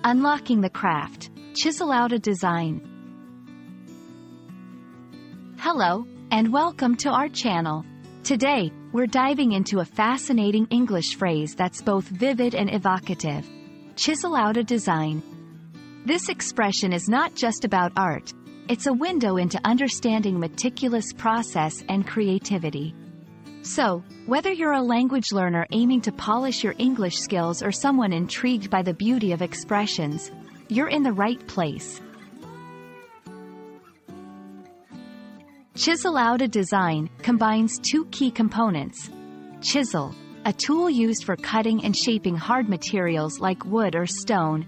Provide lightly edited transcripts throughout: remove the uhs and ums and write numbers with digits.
Unlocking the craft. Chisel out a design. Hello, and welcome to our channel. Today, we're diving into a fascinating English phrase that's both vivid and evocative. Chisel out a design. This expression is not just about art. It's a window into understanding meticulous process and creativity. So, whether you're a language learner aiming to polish your English skills or someone intrigued by the beauty of expressions, you're in the right place. Chisel out a design combines two key components. Chisel, a tool used for cutting and shaping hard materials like wood or stone,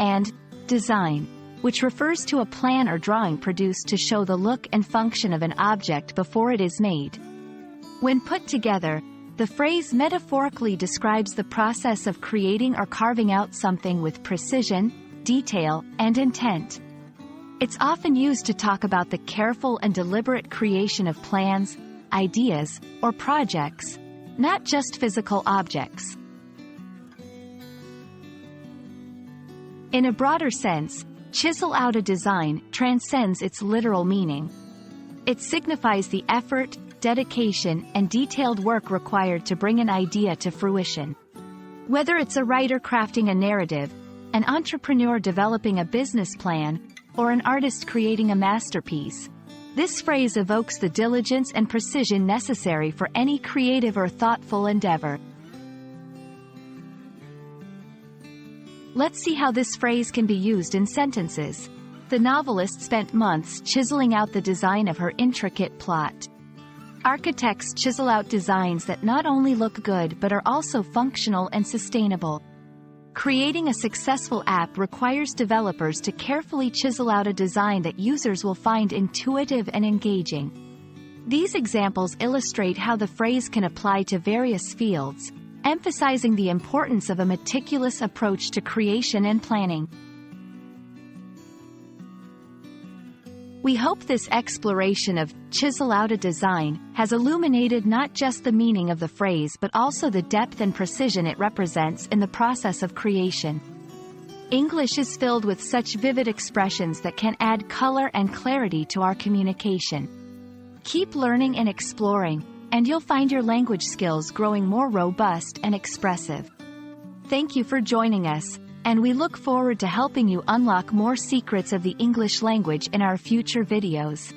and design, which refers to a plan or drawing produced to show the look and function of an object before it is made. When put together, the phrase metaphorically describes the process of creating or carving out something with precision, detail, and intent. It's often used to talk about the careful and deliberate creation of plans, ideas, or projects, not just physical objects. In a broader sense, chisel out a design transcends its literal meaning. It signifies the effort, dedication, and detailed work required to bring an idea to fruition. Whether it's a writer crafting a narrative, an entrepreneur developing a business plan, or an artist creating a masterpiece, this phrase evokes the diligence and precision necessary for any creative or thoughtful endeavor. Let's see how this phrase can be used in sentences. The novelist spent months chiseling out the design of her intricate plot. Architects chisel out designs that not only look good but are also functional and sustainable. Creating a successful app requires developers to carefully chisel out a design that users will find intuitive and engaging. These examples illustrate how the phrase can apply to various fields, emphasizing the importance of a meticulous approach to creation and planning. We hope this exploration of chisel out a design has illuminated not just the meaning of the phrase but also the depth and precision it represents in the process of creation. English is filled with such vivid expressions that can add color and clarity to our communication. Keep learning and exploring, and you'll find your language skills growing more robust and expressive. Thank you for joining us, and we look forward to helping you unlock more secrets of the English language in our future videos.